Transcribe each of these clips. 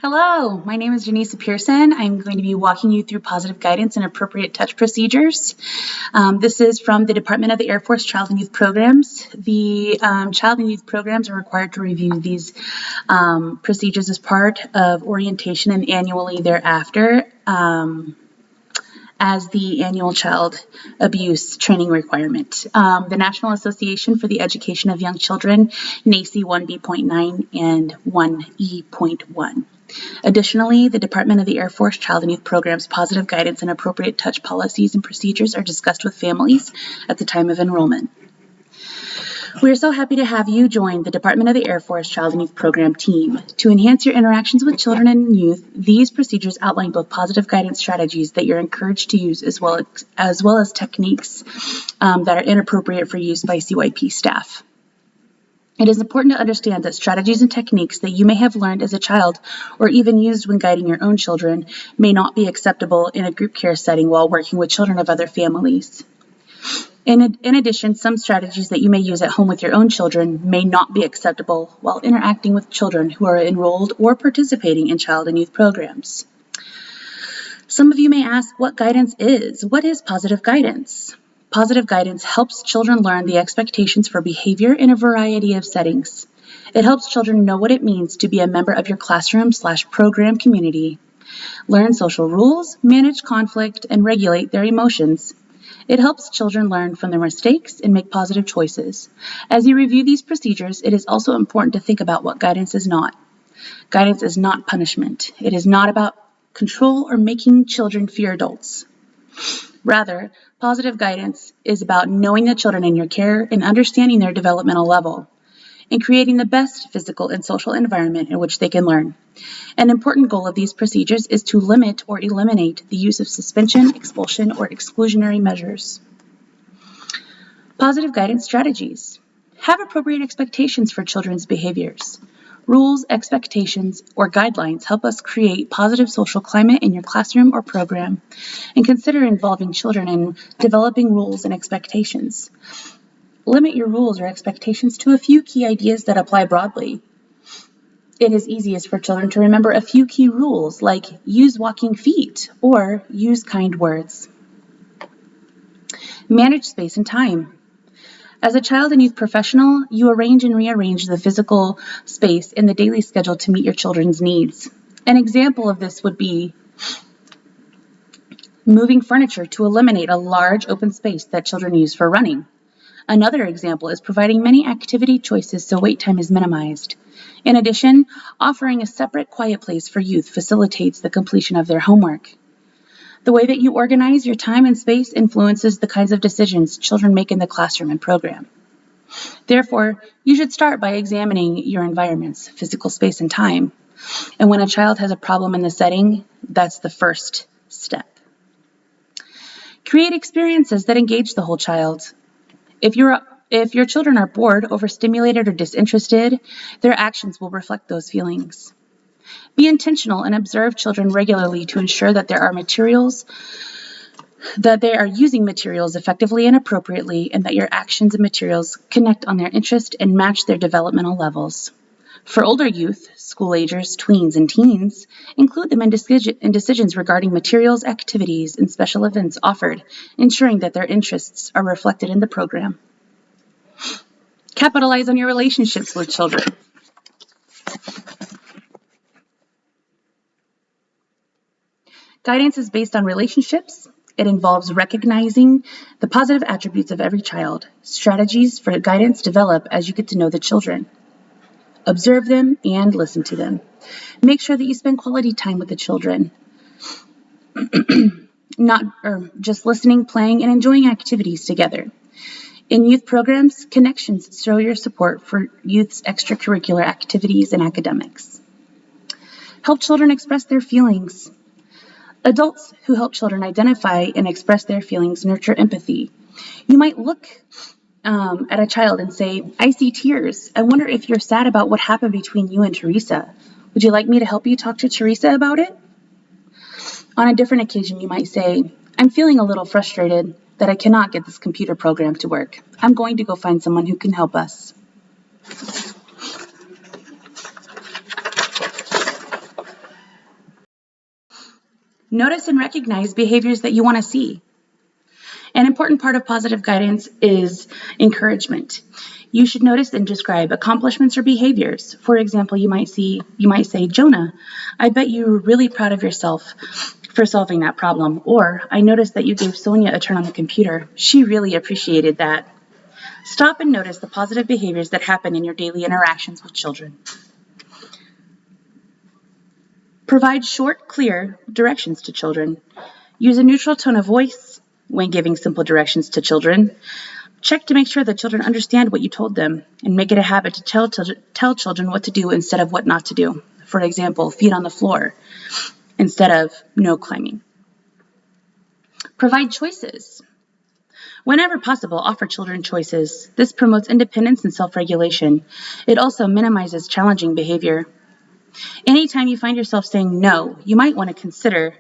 Hello, my name is Janice Pearson. I'm going to be walking you through positive guidance and appropriate touch procedures. This is from the Department of the Air Force Child and Youth Programs. The Child and Youth Programs are required to review these procedures as part of orientation and annually thereafter as the annual child abuse training requirement. The National Association for the Education of Young Children, NAEYC 1B.9 and 1E.1. Additionally, the Department of the Air Force Child and Youth Programs positive guidance and appropriate touch policies and procedures are discussed with families at the time of enrollment. We are so happy to have you join the Department of the Air Force Child and Youth Program team. To enhance your interactions with children and youth, these procedures outline both positive guidance strategies that you're encouraged to use as well as techniques that are inappropriate for use by CYP staff. It is important to understand that strategies and techniques that you may have learned as a child or even used when guiding your own children may not be acceptable in a group care setting while working with children of other families. In addition, some strategies that you may use at home with your own children may not be acceptable while interacting with children who are enrolled or participating in child and youth programs. Some of you may ask what guidance is. What is positive guidance? Positive guidance helps children learn the expectations for behavior in a variety of settings. It helps children know what it means to be a member of your classroom/program community, learn social rules, manage conflict, and regulate their emotions. It helps children learn from their mistakes and make positive choices. As you review these procedures, it is also important to think about what guidance is not. Guidance is not punishment. It is not about control or making children fear adults. Rather, positive guidance is about knowing the children in your care and understanding their developmental level, and creating the best physical and social environment in which they can learn. An important goal of these procedures is to limit or eliminate the use of suspension, expulsion, or exclusionary measures. Positive guidance strategies. Have appropriate expectations for children's behaviors. Rules, expectations, or guidelines help us create positive social climate in your classroom or program, and consider involving children in developing rules and expectations. Limit your rules or expectations to a few key ideas that apply broadly. It is easiest for children to remember a few key rules like use walking feet or use kind words. Manage space and time. As a child and youth professional, you arrange and rearrange the physical space in the daily schedule to meet your children's needs. An example of this would be moving furniture to eliminate a large open space that children use for running. Another example is providing many activity choices so wait time is minimized. In addition, offering a separate quiet place for youth facilitates the completion of their homework. The way that you organize your time and space influences the kinds of decisions children make in the classroom and program. Therefore, you should start by examining your environment's physical space and time. And when a child has a problem in the setting, that's the first step. Create experiences that engage the whole child. If your children are bored, overstimulated, or disinterested, their actions will reflect those feelings. Be intentional and observe children regularly to ensure that they are using materials effectively and appropriately, and that your actions and materials connect on their interest and match their developmental levels. For older youth, school-agers, tweens, and teens, include them in decisions regarding materials, activities, and special events offered, ensuring that their interests are reflected in the program. Capitalize on your relationships with children. Guidance is based on relationships. It involves recognizing the positive attributes of every child. Strategies for guidance develop as you get to know the children. Observe them and listen to them. Make sure that you spend quality time with the children. Not just listening, playing, and enjoying activities together. In youth programs, connections show your support for youth's extracurricular activities and academics. Help children express their feelings. Adults who help children identify and express their feelings nurture empathy. You might look at a child and say, "I see tears. I wonder if you're sad about what happened between you and Teresa. Would you like me to help you talk to Teresa about it?" On a different occasion, you might say, "I'm feeling a little frustrated that I cannot get this computer program to work. I'm going to go find someone who can help us." Notice and recognize behaviors that you want to see. An important part of positive guidance is encouragement. You should notice and describe accomplishments or behaviors. For example, you might say, Jonah, I bet you were really proud of yourself for solving that problem. Or, I noticed that you gave Sonia a turn on the computer. She really appreciated that. Stop and notice the positive behaviors that happen in your daily interactions with children. Provide short, clear directions to children. Use a neutral tone of voice when giving simple directions to children. Check to make sure that children understand what you told them, and make it a habit to tell children what to do instead of what not to do. For example, feet on the floor instead of no climbing. Provide choices. Whenever possible, offer children choices. This promotes independence and self-regulation. It also minimizes challenging behavior. Anytime you find yourself saying no, you might want to consider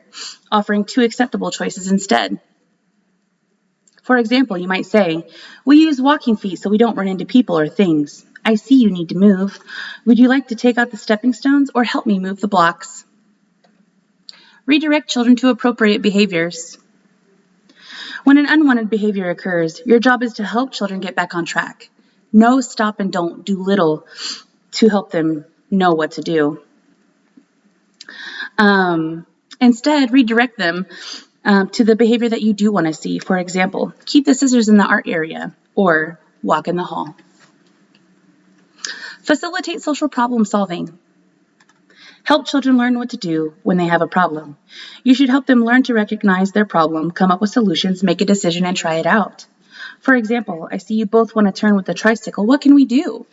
offering 2 acceptable choices instead. For example, you might say, we use walking feet so we don't run into people or things. I see you need to move. Would you like to take out the stepping stones or help me move the blocks? Redirect children to appropriate behaviors. When an unwanted behavior occurs, your job is to help children get back on track. No, stop, and don't do little to help them know what to do. Instead, redirect them to the behavior that you do want to see. For example, keep the scissors in the art area or walk in the hall. Facilitate social problem solving. Help children learn what to do when they have a problem. You should help them learn to recognize their problem, come up with solutions, make a decision, and try it out. For example, I see you both want to turn with the tricycle. What can we do?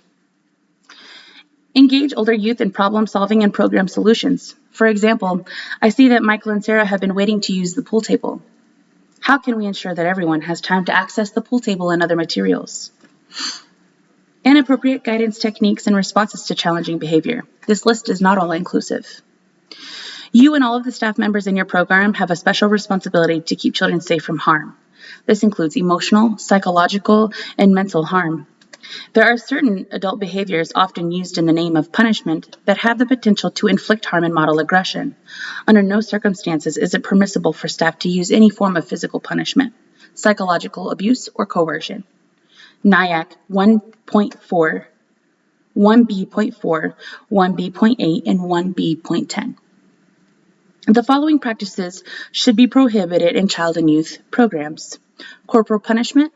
Engage older youth in problem solving and program solutions. For example, I see that Michael and Sarah have been waiting to use the pool table. How can we ensure that everyone has time to access the pool table and other materials? Inappropriate guidance techniques and responses to challenging behavior. This list is not all inclusive. You and all of the staff members in your program have a special responsibility to keep children safe from harm. This includes emotional, psychological, and mental harm. There are certain adult behaviors often used in the name of punishment that have the potential to inflict harm and model aggression. Under no circumstances is it permissible for staff to use any form of physical punishment, psychological abuse, or coercion. NIAC 1.4, 1B.4, 1B.8, and 1B.10. The following practices should be prohibited in child and youth programs. Corporal punishment.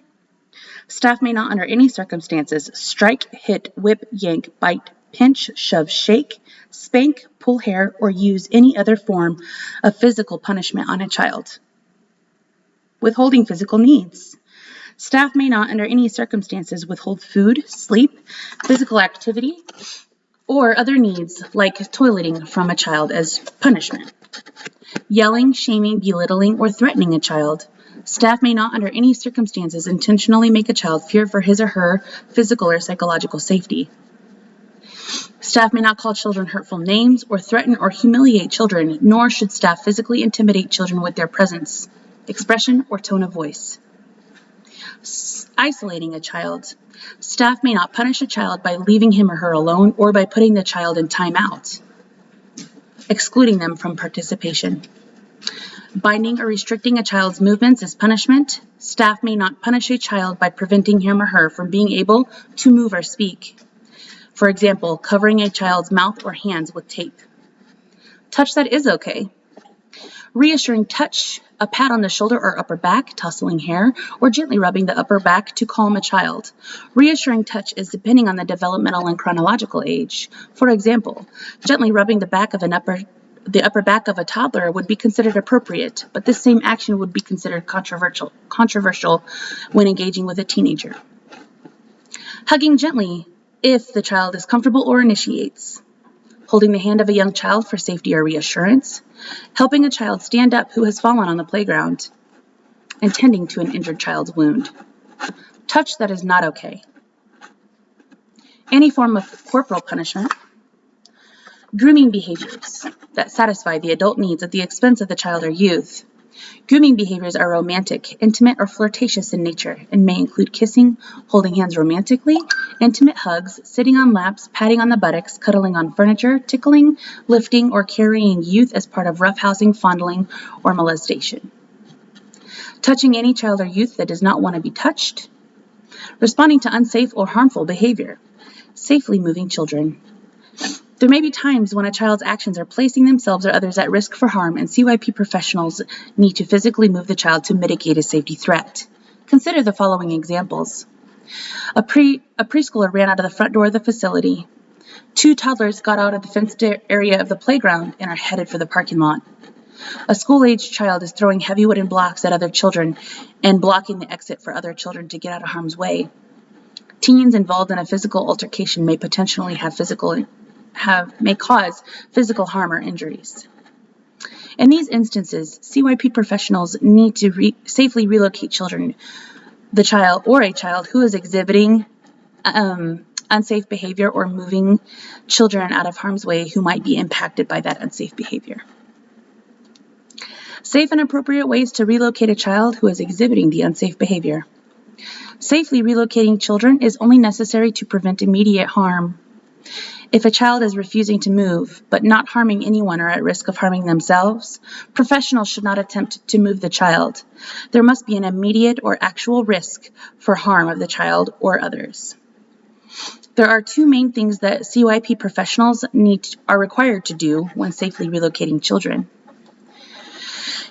Staff may not under any circumstances strike, hit, whip, yank, bite, pinch, shove, shake, spank, pull hair, or use any other form of physical punishment on a child. Withholding physical needs. Staff may not under any circumstances withhold food, sleep, physical activity, or other needs like toileting from a child as punishment. Yelling, shaming, belittling, or threatening a child. Staff may not under any circumstances intentionally make a child fear for his or her physical or psychological safety. Staff may not call children hurtful names or threaten or humiliate children, nor should staff physically intimidate children with their presence, expression, or tone of voice. Isolating a child. Staff may not punish a child by leaving him or her alone or by putting the child in timeout, excluding them from participation. Binding or restricting a child's movements as punishment. Staff may not punish a child by preventing him or her from being able to move or speak. For example, covering a child's mouth or hands with tape. Touch that is okay. Reassuring touch, a pat on the shoulder or upper back, tousling hair, or gently rubbing the upper back to calm a child. Reassuring touch is depending on the developmental and chronological age. For example, gently rubbing the upper back of a toddler would be considered appropriate, but this same action would be considered controversial when engaging with a teenager. Hugging gently if the child is comfortable or initiates. Holding the hand of a young child for safety or reassurance. Helping a child stand up who has fallen on the playground. And tending to an injured child's wound. Touch that is not okay. Any form of corporal punishment. Grooming behaviors that satisfy the adult needs at the expense of the child or youth. Grooming behaviors are romantic, intimate, or flirtatious in nature and may include kissing, holding hands romantically, intimate hugs, sitting on laps, patting on the buttocks, cuddling on furniture, tickling, lifting, or carrying youth as part of roughhousing, fondling, or molestation. Touching any child or youth that does not want to be touched. Responding to unsafe or harmful behavior. Safely moving children. There may be times when a child's actions are placing themselves or others at risk for harm, and CYP professionals need to physically move the child to mitigate a safety threat. Consider the following examples. A preschooler ran out of the front door of the facility. 2 toddlers got out of the fenced area of the playground and are headed for the parking lot. A school-aged child is throwing heavy wooden blocks at other children and blocking the exit for other children to get out of harm's way. Teens involved in a physical altercation may potentially may cause physical harm or injuries. In these instances, CYP professionals need to safely relocate a child who is exhibiting unsafe behavior or moving children out of harm's way who might be impacted by that unsafe behavior. Safe and appropriate ways to relocate a child who is exhibiting the unsafe behavior. Safely relocating children is only necessary to prevent immediate harm. If a child is refusing to move, but not harming anyone or at risk of harming themselves, professionals should not attempt to move the child. There must be an immediate or actual risk for harm of the child or others. There are 2 main things that CYP professionals are required to do when safely relocating children.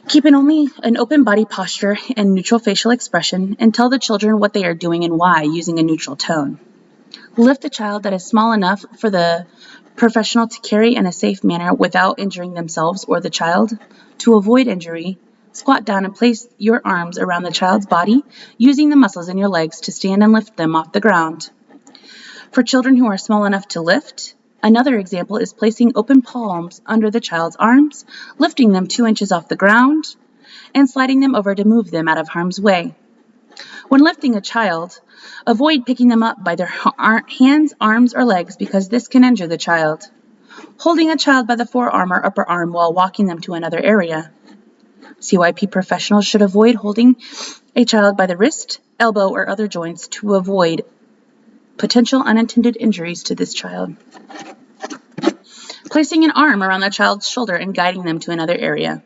Keep only an open body posture and neutral facial expression, and tell the children what they are doing and why using a neutral tone. Lift the child that is small enough for the professional to carry in a safe manner without injuring themselves or the child. To avoid injury, squat down and place your arms around the child's body, using the muscles in your legs to stand and lift them off the ground. For children who are small enough to lift, another example is placing open palms under the child's arms, lifting them 2 inches off the ground, and sliding them over to move them out of harm's way. When lifting a child, avoid picking them up by their hands, arms, or legs because this can injure the child. Holding a child by the forearm or upper arm while walking them to another area. CYP professionals should avoid holding a child by the wrist, elbow, or other joints to avoid potential unintended injuries to this child. Placing an arm around the child's shoulder and guiding them to another area.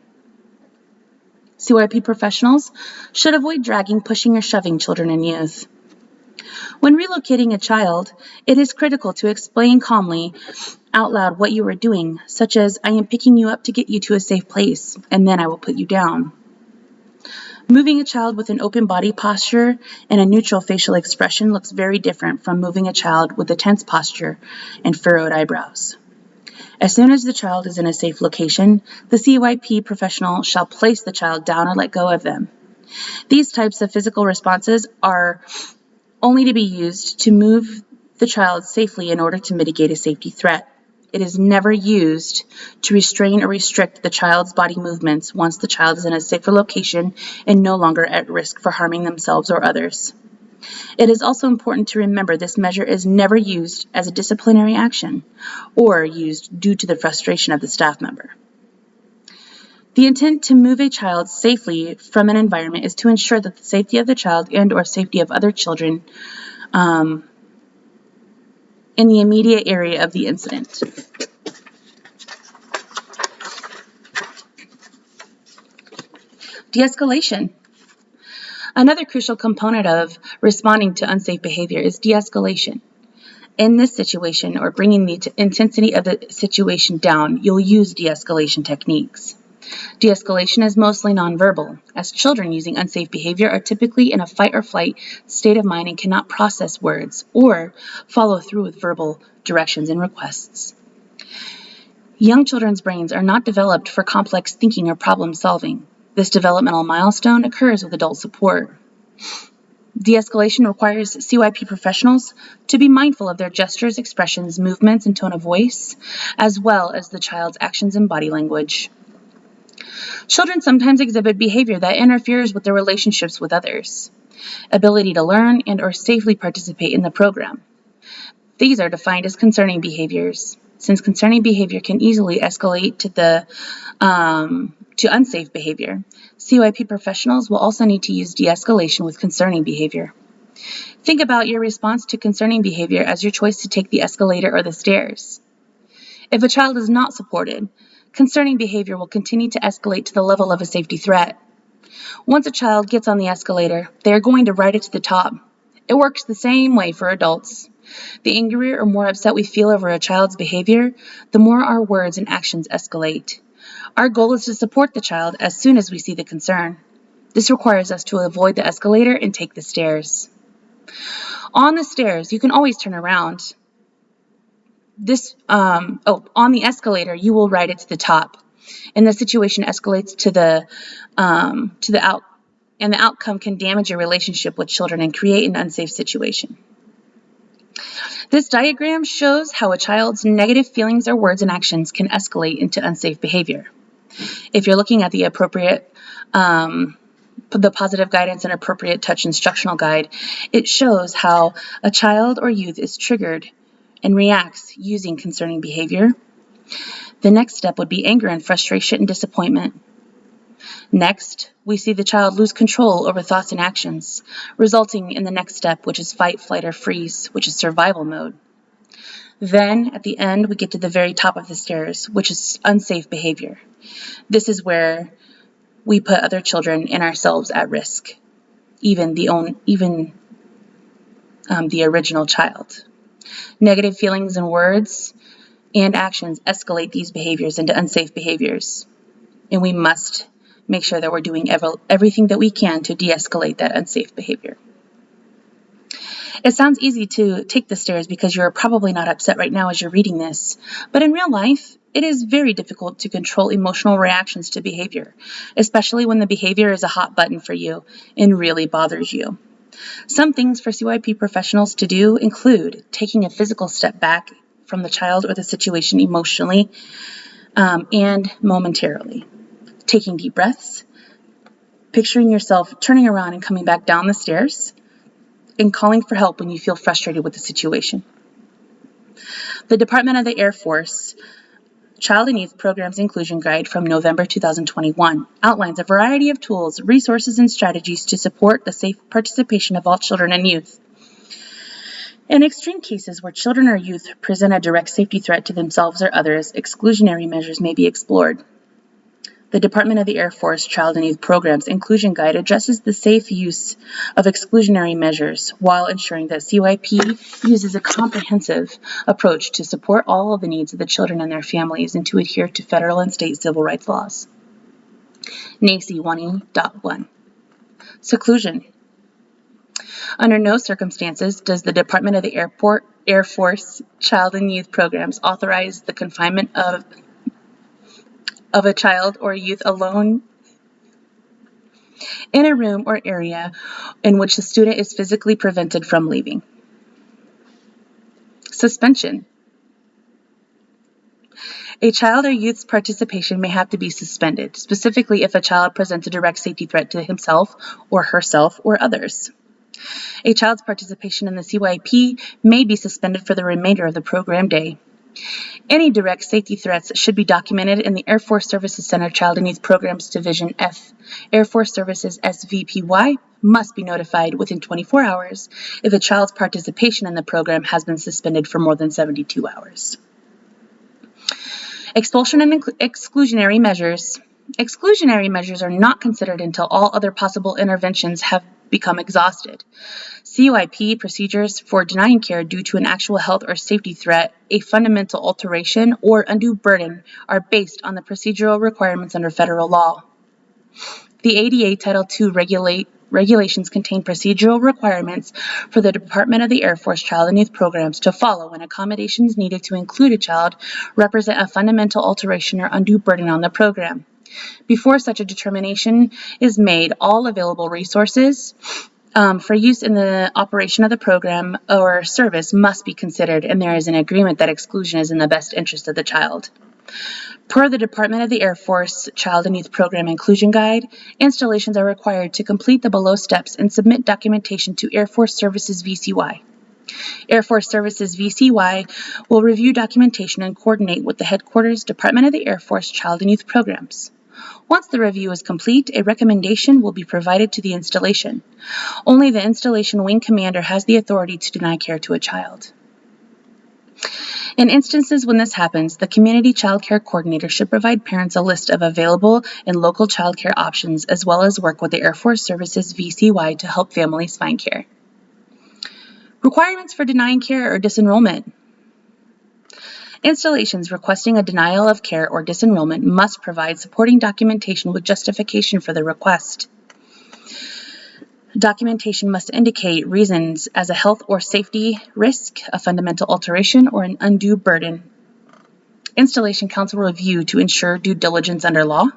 CYP professionals should avoid dragging, pushing, or shoving children and youth. When relocating a child, it is critical to explain calmly out loud what you are doing, such as, I am picking you up to get you to a safe place, and then I will put you down. Moving a child with an open body posture and a neutral facial expression looks very different from moving a child with a tense posture and furrowed eyebrows. As soon as the child is in a safe location, the CYP professional shall place the child down or let go of them. These types of physical responses are only to be used to move the child safely in order to mitigate a safety threat. It is never used to restrain or restrict the child's body movements once the child is in a safer location and no longer at risk for harming themselves or others. It is also important to remember this measure is never used as a disciplinary action or used due to the frustration of the staff member. The intent to move a child safely from an environment is to ensure that the safety of the child and or safety of other children in the immediate area of the incident. De-escalation. Another crucial component of responding to unsafe behavior is de-escalation. In this situation, or bringing the intensity of the situation down, you'll use de-escalation techniques. De-escalation is mostly nonverbal, as children using unsafe behavior are typically in a fight or flight state of mind and cannot process words or follow through with verbal directions and requests. Young children's brains are not developed for complex thinking or problem solving. This developmental milestone occurs with adult support. De-escalation requires CYP professionals to be mindful of their gestures, expressions, movements, and tone of voice, as well as the child's actions and body language. Children sometimes exhibit behavior that interferes with their relationships with others, ability to learn and or safely participate in the program. These are defined as concerning behaviors. Since concerning behavior can easily escalate to the to unsafe behavior. CYP professionals will also need to use de-escalation with concerning behavior. Think about your response to concerning behavior as your choice to take the escalator or the stairs. If a child is not supported, concerning behavior will continue to escalate to the level of a safety threat. Once a child gets on the escalator, they are going to ride it to the top. It works the same way for adults. The angrier or more upset we feel over a child's behavior, the more our words and actions escalate. Our goal is to support the child as soon as we see the concern. This requires us to avoid the escalator and take the stairs. On the stairs, you can always turn around. On the escalator, you will ride it to the top, and the situation escalates to the outcome can damage your relationship with children and create an unsafe situation. This diagram shows how a child's negative feelings or words and actions can escalate into unsafe behavior. If you're looking at the appropriate, the positive guidance and appropriate touch instructional guide, it shows how a child or youth is triggered and reacts using concerning behavior. The next step would be anger and frustration and disappointment. Next, we see the child lose control over thoughts and actions, resulting in the next step, which is fight, flight, or freeze, which is survival mode. Then, at the end, we get to the very top of the stairs, which is unsafe behavior. This is where we put other children and ourselves at risk, even the original child. Negative feelings and words and actions escalate these behaviors into unsafe behaviors, and we must make sure that we're doing everything that we can to de-escalate that unsafe behavior. It sounds easy to take the stairs because you're probably not upset right now as you're reading this, but in real life, it is very difficult to control emotional reactions to behavior, especially when the behavior is a hot button for you and really bothers you. Some things for CYP professionals to do include taking a physical step back from the child or the situation emotionally and momentarily. Taking deep breaths, picturing yourself turning around and coming back down the stairs, and calling for help when you feel frustrated with the situation. The Department of the Air Force Child and Youth Programs Inclusion Guide from November 2021 outlines a variety of tools, resources, and strategies to support the safe participation of all children and youth. In extreme cases where children or youth present a direct safety threat to themselves or others, exclusionary measures may be explored. The Department of the Air Force Child and Youth Programs Inclusion Guide addresses the safe use of exclusionary measures while ensuring that CYP uses a comprehensive approach to support all of the needs of the children and their families and to adhere to federal and state civil rights laws. NAEYC 1E.1 Seclusion. Under no circumstances does the Department of the Air Force Child and Youth Programs authorize the confinement of a child or youth alone in a room or area in which the student is physically prevented from leaving. Suspension. A child or youth's participation may have to be suspended, specifically if a child presents a direct safety threat to himself or herself or others. A child's participation in the CYP may be suspended for the remainder of the program day. Any direct safety threats should be documented in the Air Force Services Center Child and Youth Programs Division F. Air Force Services SVPY must be notified within 24 hours if a child's participation in the program has been suspended for more than 72 hours. Expulsion and exclusionary measures. Exclusionary measures are not considered until all other possible interventions have become exhausted. CYP procedures for denying care due to an actual health or safety threat, a fundamental alteration, or undue burden are based on the procedural requirements under federal law. The ADA Title II regulations contain procedural requirements for the Department of the Air Force Child and Youth Programs to follow when accommodations needed to include a child represent a fundamental alteration or undue burden on the program. Before such a determination is made, all available resources for use in the operation of the program or service must be considered, and there is an agreement that exclusion is in the best interest of the child. Per the Department of the Air Force Child and Youth Program Inclusion Guide, installations are required to complete the below steps and submit documentation to Air Force Services VCY. Air Force Services VCY will review documentation and coordinate with the Headquarters Department of the Air Force Child and Youth Programs. Once the review is complete, a recommendation will be provided to the installation. Only the installation wing commander has the authority to deny care to a child. In instances when this happens, the community child care coordinator should provide parents a list of available and local child care options, as well as work with the Air Force Services VCY to help families find care. Requirements for denying care or disenrollment. Installations requesting a denial of care or disenrollment must provide supporting documentation with justification for the request. Documentation must indicate reasons as a health or safety risk, a fundamental alteration, or an undue burden. Installation Council review to ensure due diligence under law.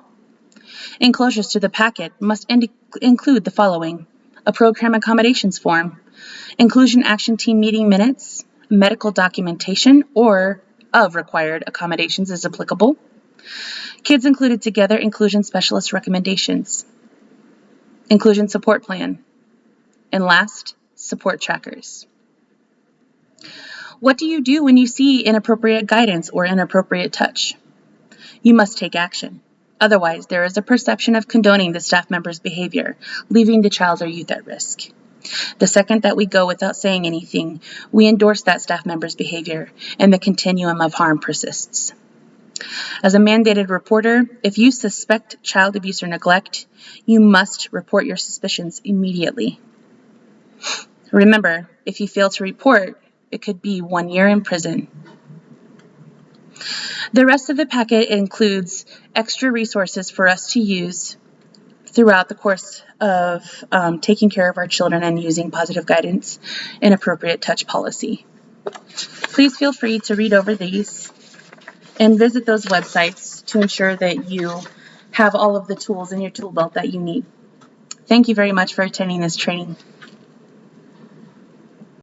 Enclosures to the packet must include the following: a program accommodations form, inclusion action team meeting minutes, medical documentation or of required accommodations as applicable, kids included together inclusion specialist recommendations, inclusion support plan, and last, support trackers. What do you do when you see inappropriate guidance or inappropriate touch? You must take action. Otherwise, there is a perception of condoning the staff member's behavior, leaving the child or youth at risk. The second that we go without saying anything, we endorse that staff member's behavior, and the continuum of harm persists. As a mandated reporter, if you suspect child abuse or neglect, you must report your suspicions immediately. Remember, if you fail to report, it could be 1 year in prison. The rest of the packet includes extra resources for us to use throughout the course of taking care of our children and using positive guidance and appropriate touch policy. Please feel free to read over these and visit those websites to ensure that you have all of the tools in your tool belt that you need. Thank you very much for attending this training.